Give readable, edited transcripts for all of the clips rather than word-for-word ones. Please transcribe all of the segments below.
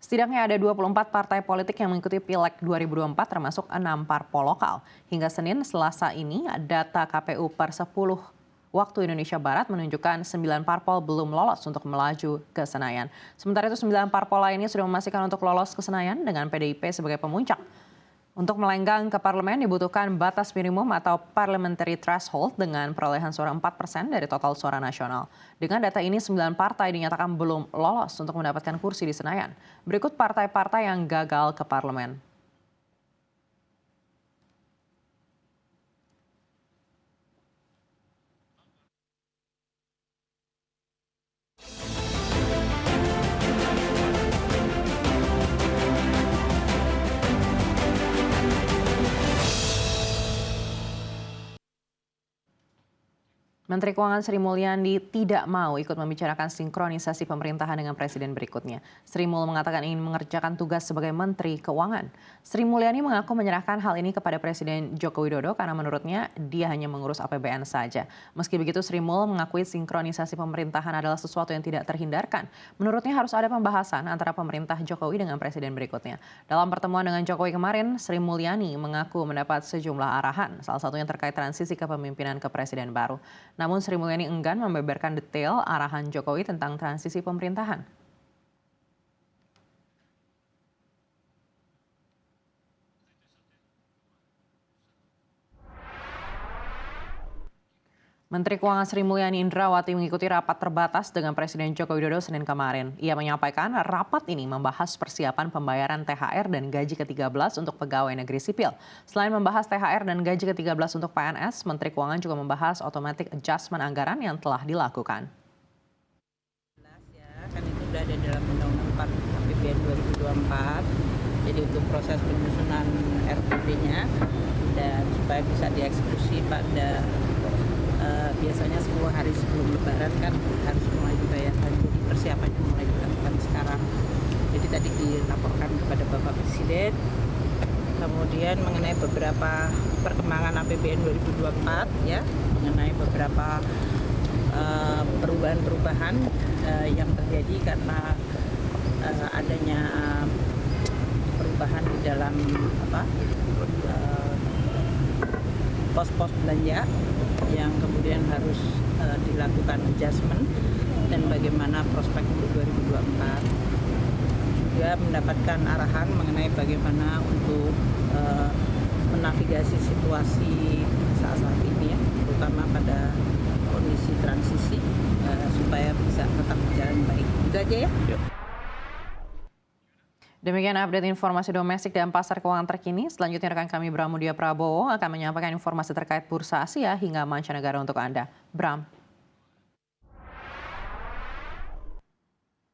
Setidaknya ada 24 partai politik yang mengikuti Pileg 2024 termasuk 6 parpol lokal. Hingga Senin, Selasa ini data KPU per 10 waktu Indonesia Barat menunjukkan 9 parpol belum lolos untuk melaju ke Senayan. Sementara itu 9 parpol lainnya sudah memastikan untuk lolos ke Senayan dengan PDIP sebagai pemuncak. Untuk melenggang ke parlemen dibutuhkan batas minimum atau parliamentary threshold dengan perolehan suara 4% dari total suara nasional. Dengan data ini 9 partai dinyatakan belum lolos untuk mendapatkan kursi di Senayan. Berikut partai-partai yang gagal ke parlemen. Menteri Keuangan Sri Mulyani tidak mau ikut membicarakan sinkronisasi pemerintahan dengan presiden berikutnya. Sri Mul mengatakan ingin mengerjakan tugas sebagai Menteri Keuangan. Sri Mulyani mengaku menyerahkan hal ini kepada Presiden Joko Widodo karena menurutnya dia hanya mengurus APBN saja. Meski begitu, Sri Mul mengakui sinkronisasi pemerintahan adalah sesuatu yang tidak terhindarkan. Menurutnya harus ada pembahasan antara pemerintah Jokowi dengan presiden berikutnya. Dalam pertemuan dengan Jokowi kemarin, Sri Mulyani mengaku mendapat sejumlah arahan, salah satunya terkait transisi kepemimpinan ke presiden baru. Namun Sri Mulyani enggan membeberkan detail arahan Jokowi tentang transisi pemerintahan. Menteri Keuangan Sri Mulyani Indrawati mengikuti rapat terbatas dengan Presiden Joko Widodo Senin kemarin. Ia menyampaikan rapat ini membahas persiapan pembayaran THR dan gaji ke-13 untuk pegawai negeri sipil. Selain membahas THR dan gaji ke-13 untuk PNS, Menteri Keuangan juga membahas automatic adjustment anggaran yang telah dilakukan. Kan itu sudah ada dalam Undang-Undang APBN 2024. Jadi untuk proses penyusunan RPB-nya dan supaya bisa dieksekusi pada biasanya 10 hari sebelum Lebaran kan harus mulai dibayarkan. Jadi persiapannya mulai dilakukan sekarang. Jadi tadi dilaporkan kepada Bapak Presiden. Kemudian mengenai beberapa perkembangan APBN 2024 ya, mengenai beberapa perubahan-perubahan yang terjadi karena adanya perubahan di dalam pos-pos belanja yang kemudian harus dilakukan adjustment dan bagaimana prospek untuk 2024. Juga mendapatkan arahan mengenai bagaimana untuk menavigasi situasi saat ini ya, terutama pada kondisi transisi supaya bisa tetap berjalan baik. Itu aja ya. Demikian update informasi domestik dan pasar keuangan terkini. Selanjutnya rekan kami Bramudia Prabowo akan menyampaikan informasi terkait bursa Asia hingga mancanegara untuk Anda. Bram.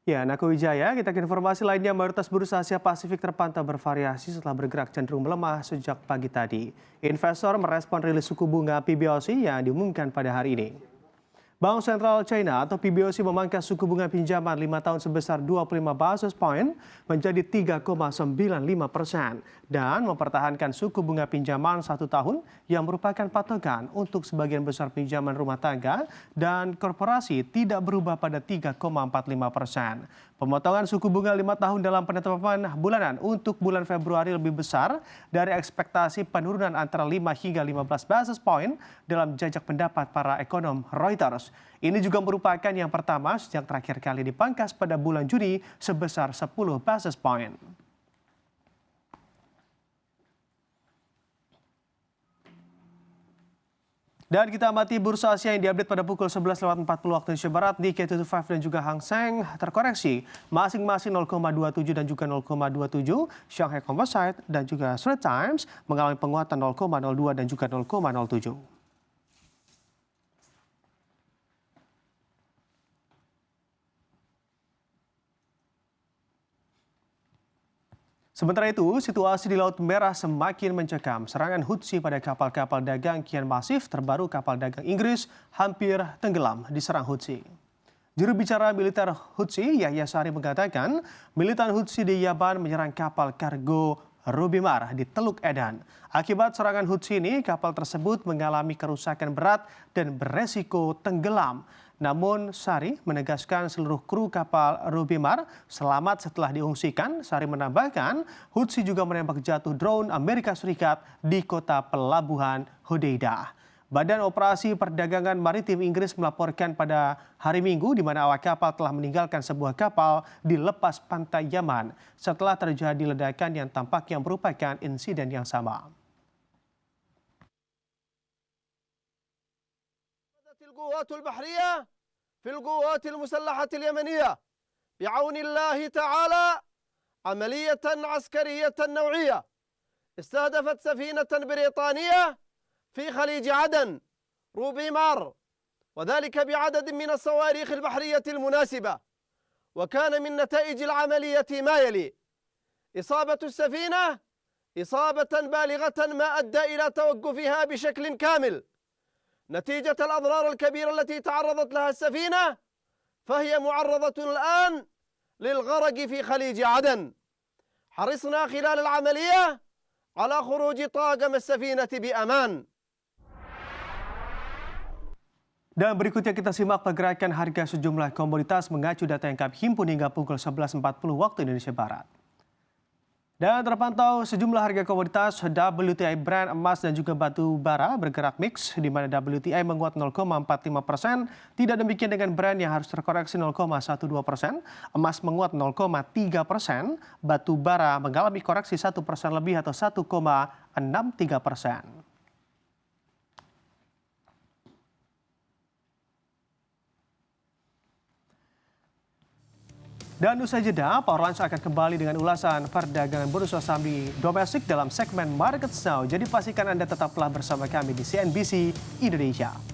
Ya, Nako Wijaya, kita ke informasi lainnya. Mayoritas bursa Asia Pasifik terpantau bervariasi setelah bergerak cenderung melemah sejak pagi tadi. Investor merespon rilis suku bunga PBOC yang diumumkan pada hari ini. Bank Sentral China atau PBOC memangkas suku bunga pinjaman 5 tahun sebesar 25 basis point menjadi 3,95% dan mempertahankan suku bunga pinjaman 1 tahun yang merupakan patokan untuk sebagian besar pinjaman rumah tangga dan korporasi tidak berubah pada 3,45%. Pemotongan suku bunga 5 tahun dalam penetapan bulanan untuk bulan Februari lebih besar dari ekspektasi penurunan antara 5 hingga 15 basis point dalam jajak pendapat para ekonom Reuters. Ini juga merupakan yang pertama sejak terakhir kali dipangkas pada bulan Juni sebesar 10 basis point. Dan kita amati bursa Asia yang diupdate pada pukul 11.40 waktu Indonesia Barat. Nikkei 225 dan juga Hang Seng terkoreksi masing-masing 0,27 dan juga 0,27. Shanghai Composite dan juga Straits Times mengalami penguatan 0,02 dan juga 0,07. Sementara itu, situasi di Laut Merah semakin mencekam. Serangan Houthi pada kapal-kapal dagang kian masif, terbaru kapal dagang Inggris hampir tenggelam diserang Houthi. Juru bicara militer Houthi, Yahya Sari mengatakan, militan Houthi di Yaman menyerang kapal kargo Rubimar di Teluk Edan. Akibat serangan Houthi ini, kapal tersebut mengalami kerusakan berat dan beresiko tenggelam. Namun Sari menegaskan seluruh kru kapal Rubimar selamat setelah diungsikan. Sari menambahkan Houthi juga menembak jatuh drone Amerika Serikat di kota pelabuhan Hodeidah. Badan Operasi Perdagangan Maritim Inggris melaporkan pada hari Minggu di mana awak kapal telah meninggalkan sebuah kapal di lepas pantai Yaman setelah terjadi ledakan yang tampaknya merupakan insiden yang sama. القوات البحرية في القوات المسلحة اليمنية بعون الله تعالى عملية عسكرية نوعية استهدفت سفينة بريطانية في خليج عدن روبيمار وذلك بعدد من الصواريخ البحرية المناسبة وكان من نتائج العملية ما يلي: إصابة السفينة إصابة بالغة ما أدى إلى توقفها بشكل كامل نتيجة الأضرار الكبيرة التي تعرضت لها السفينة، فهي معرضة الآن للغرق في خليج عدن. حرصنا خلال العملية على خروج طاقم السفينة بأمان. Dan berikutnya kita simak pergerakan harga sejumlah komoditas mengacu data yang kami himpun hingga pukul 11.40 waktu Indonesia Barat. Dan terpantau sejumlah harga komoditas WTI Brent, emas dan juga batu bara bergerak mix, di mana WTI menguat 0,45%, tidak demikian dengan Brent yang harus terkoreksi 0,12%, emas menguat 0,3%, batu bara mengalami koreksi 1% lebih atau 1,63%. Dan usai jeda, Powerlines akan kembali dengan ulasan perdagangan bursa saham di domestik dalam segmen Market Now. Jadi pastikan Anda tetaplah bersama kami di CNBC Indonesia.